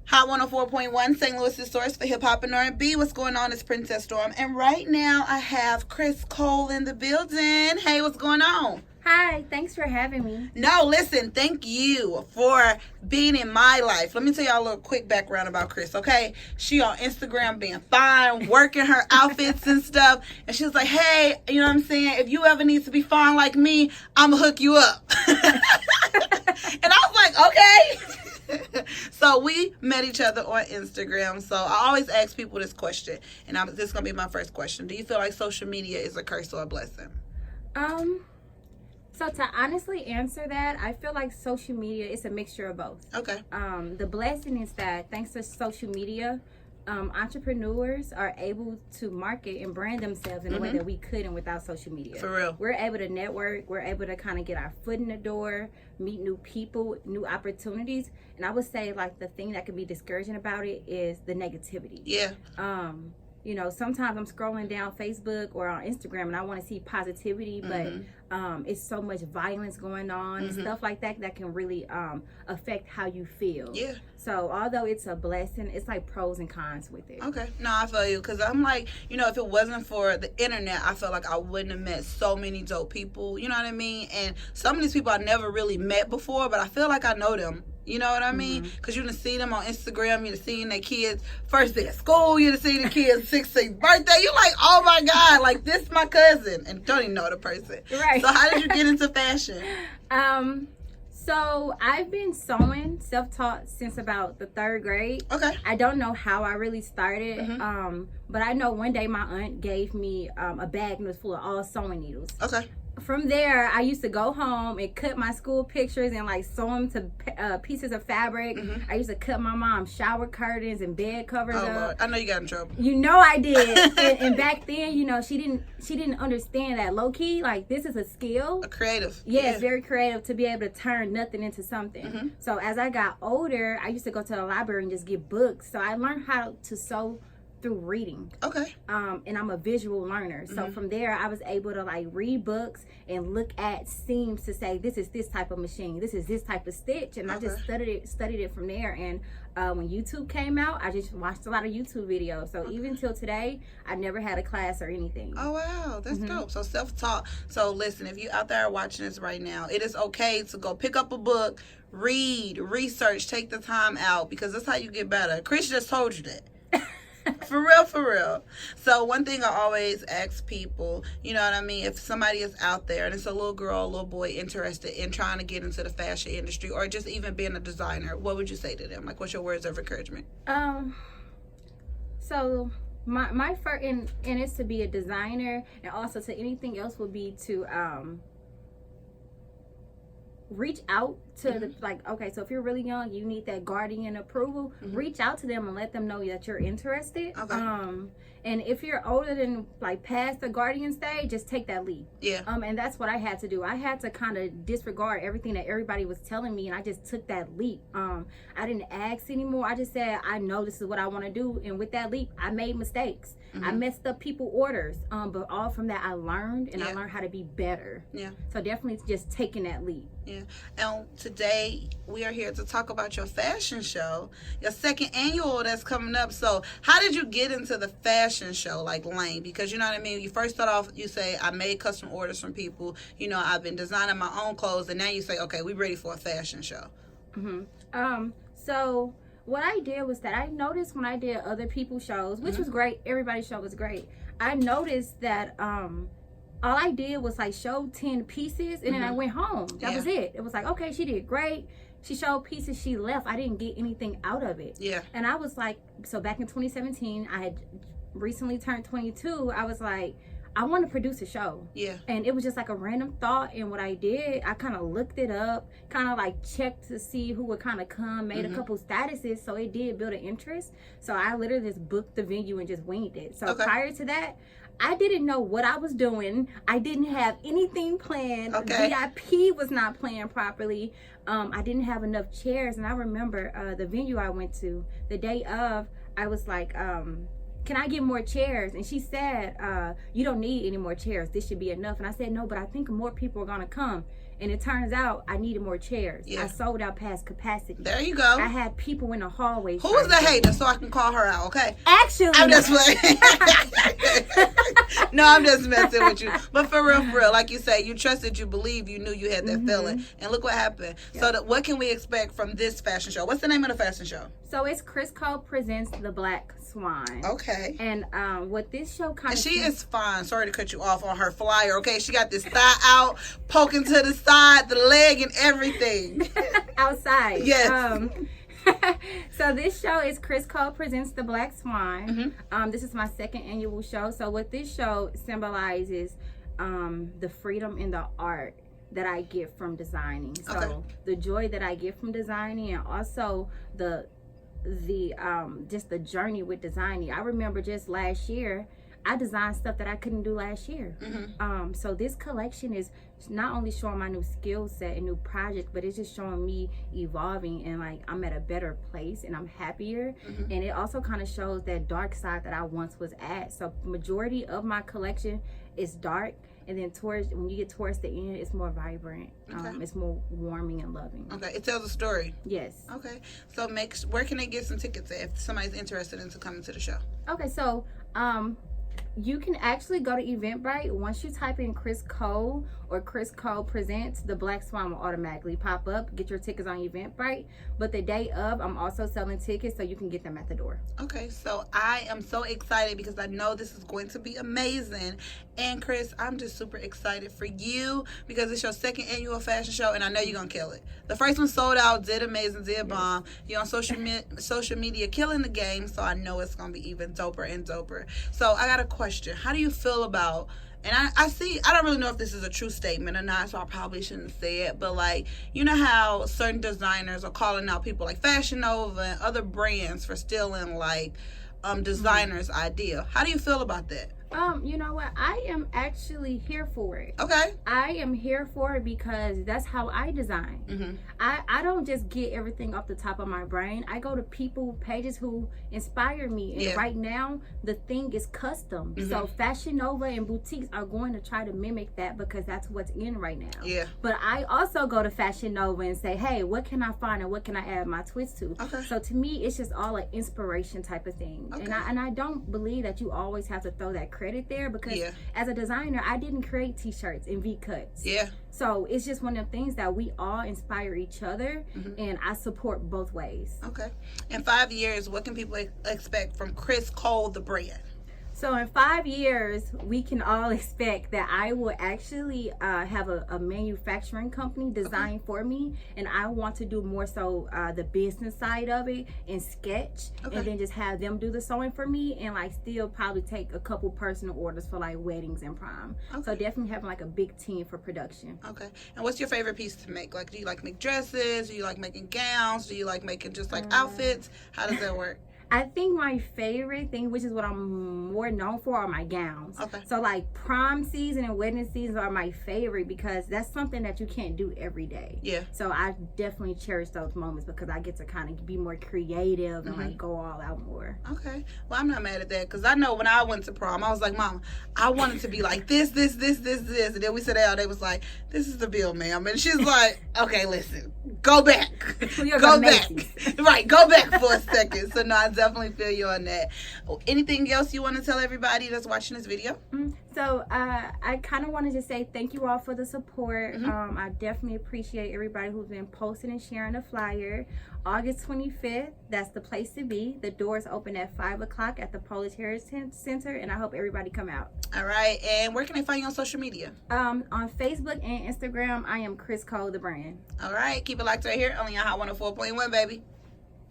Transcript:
Hot 104.1, St. Louis' source for hip hop and R&B. What's going on? It's Princess Storm. And right now I have Kris Cole in the building. Hey, what's going on? Hi, thanks for having me. No, listen, thank you for being in my life. Let me tell y'all a little quick background about Kris, okay? She on Instagram being fine, working her outfits and stuff. And she was like, hey, you know what I'm saying? If you ever need to be fine like me, I'm going to hook you up. And I was like, okay. So we met each other on Instagram. So I always ask people this question. And this is going to be my first question. Do you feel like social media is a curse or a blessing? So to honestly answer that, I feel like social media is a mixture of both. Okay. The blessing is that thanks to social media, entrepreneurs are able to market and brand themselves in a way that we couldn't without social media. For real. We're able to network. We're able to kind of get our foot in the door, meet new people, new opportunities. And I would say like the thing that can be discouraging about it is the negativity. Yeah. You know, sometimes I'm scrolling down Facebook or on Instagram and I want to see positivity, but it's so much violence going on and stuff like that that can really affect how you feel. Yeah. So although it's a blessing, it's like pros and cons with it. Okay. No, I feel you. Because I'm like, you know, if it wasn't for the internet, I feel like I wouldn't have met so many dope people. You know what I mean? And some of these people I never really met before, but I feel like I know them. You know what I mean? Because you done see them on Instagram. You done seen their kids' first day of school. You done seen the kids' 16th birthday. You like, oh my God, like this my cousin. And don't even know the person. Right. So how did you get into fashion? So I've been sewing, self-taught since about the 3rd grade. Okay. I don't know how I really started, but I know one day my aunt gave me a bag and it was full of all sewing needles. Okay. From there, I used to go home and cut my school pictures and like sew them to pieces of fabric. I used to cut my mom's shower curtains and bed covers up. Lord. I know you got in trouble. You know I did. and back then, you know, she didn't understand that low key, like this is a skill. A creative. Yeah, it's very creative to be able to turn nothing into something. So as I got older, I used to go to the library and just get books. So I learned how to sew through reading. Okay. And I'm a visual learner. So from there I was able to like read books and look at seams to say this is this type of machine, this is this type of stitch, and I just studied it from there. And when YouTube came out, I just watched a lot of YouTube videos. So even till today, I never had a class or anything. Oh wow, that's dope. So self-taught. So listen, if you out there watching this right now, it is okay to go pick up a book, read, research, take the time out, because that's how you get better. Kris just told you that. For real, for real. So one thing I always ask people, you know what I mean, if somebody is out there and it's a little girl, a little boy interested in trying to get into the fashion industry or just even being a designer, what would you say to them? Like, what's your words of encouragement? So my first, and it's to be a designer, and also to anything else would be to reach out to the, like, okay, so if you're really young, you need that guardian approval, reach out to them and let them know that you're interested. Okay. And if you're older than like past the guardian stage, just take that leap. Yeah. And that's what I had to do. I had to kind of disregard everything that everybody was telling me, and I just took that leap. I didn't ask anymore. I just said, I know this is what I want to do, and with that leap, I made mistakes. I messed up people orders, but all from that I learned, and I learned how to be better. Yeah. So definitely just taking that leap. Yeah. And today we are here to talk about your fashion show, your 2nd annual that's coming up. So how did you get into the fashion show like lane? Because you know what I mean, you first start off, you say I made custom orders from people, you know, I've been designing my own clothes, and now you say, okay, we ready for a fashion show. So what I did was that I noticed when I did other people's shows, which was great, everybody's show was great, I noticed that all I did was like show 10 pieces and then I went home. That was it. It was like, okay, she did great. She showed pieces, she left. I didn't get anything out of it. Yeah. And I was like, so back in 2017, I had recently turned 22. I was like, I want to produce a show. Yeah. And it was just like a random thought. And what I did, I kind of looked it up, kind of like checked to see who would kind of come, made a couple statuses. So it did build an interest. So I literally just booked the venue and just winged it. So prior to that, I didn't know what I was doing. I didn't have anything planned. VIP was not planned properly. I didn't have enough chairs. And I remember the venue I went to, the day of, I was like, can I get more chairs? And she said, you don't need any more chairs. This should be enough. And I said, no, but I think more people are going to come. And it turns out I needed more chairs. Yeah. I sold out past capacity. There you go. I had people in the hallway. Who was the hater so I can call her out, okay? Actually. I'm just playing. No, I'm just messing with you. But for real, like you say, you trusted, you believed, you knew you had that feeling. And look what happened. Yep. So what can we expect from this fashion show? What's the name of the fashion show? So it's Kris presents The Black Swan. Okay. And what this show kind of... And she is fine. Sorry to cut you off on her flyer, okay? She got this thigh out, poking to the side, the leg and everything. Outside. Yes. So this show is Kris presents The Black Swan. This is my second annual show. So what this show symbolizes the freedom in the art that I get from designing. So the joy that I get from designing, and also the just the journey with designing. I remember just last year I designed stuff that I couldn't do last year. So this collection is not only showing my new skill set and new project, but it's just showing me evolving, and like I'm at a better place and I'm happier. And it also kind of shows that dark side that I once was at. So majority of my collection is dark, and then when you get towards the end, it's more vibrant. It's more warming and loving. Okay, it tells a story. Yes. Okay, so where can they get some tickets if somebody's interested in coming to the show? Okay, so you can actually go to Eventbrite. Once you type in Kris or Kris presents, The Black Swan will automatically pop up. Get your tickets on Eventbrite. But the day of, I'm also selling tickets so you can get them at the door. Okay, so I am so excited because I know this is going to be amazing. And Kris, I'm just super excited for you because it's your second annual fashion show, and I know you're going to kill it. The first one sold out, did amazing, did bomb. You're on social media killing the game, so I know it's going to be even doper and doper. So I got a question. How do you feel about... And I don't really know if this is a true statement or not, so I probably shouldn't say it. But, like, you know how certain designers are calling out people like Fashion Nova and other brands for stealing, like, designers' idea. How do you feel about that? You know what? I am actually here for it. Okay. I am here for it because that's how I design. I don't just get everything off the top of my brain. I go to pages who inspire me. And right now, the thing is custom. So Fashion Nova and boutiques are going to try to mimic that because that's what's in right now. Yeah. But I also go to Fashion Nova and say, hey, what can I find and what can I add my twist to? Okay. So to me, it's just all an inspiration type of thing. Okay. And I don't believe that you always have to throw that credit there because as a designer, I didn't create t-shirts and V-cuts. Yeah. So it's just one of the things that we all inspire each other, and I support both ways. Okay. In 5 years, what can people expect from Kris the brand? So in 5 years, we can all expect that I will actually have a manufacturing company design for me, and I want to do more so the business side of it and sketch, and then just have them do the sewing for me, and like still probably take a couple personal orders for like weddings and prom. So definitely having like a big team for production. Okay. And what's your favorite piece to make? Like, do you like make dresses? Do you like making gowns? Do you like making just like outfits? How does that work? I think my favorite thing, which is what I'm more known for, are my gowns. Okay. So like prom season and wedding season are my favorite because that's something that you can't do every day. Yeah. So I definitely cherish those moments because I get to kind of be more creative and like go all out more. Okay. Well, I'm not mad at that because I know when I went to prom, I was like, Mom, I wanted to be like this. And then we sat down, they was like, this is the bill, ma'am. And she's like, okay, listen, go back. Go back. Right, go back for a second. So no, I definitely feel you on that. Anything else you want to tell everybody that's watching this video? So I kind of wanted to say thank you all for the support. I definitely appreciate everybody who's been posting and sharing the flyer. August 25th, that's the place to be. The doors open at 5 o'clock at the Polish Heritage Center, and I hope everybody come out. All right, and where can they find you on social media? On Facebook and Instagram, I am Kris the brand. All right, keep it locked right here, only on Hot 104.1, baby.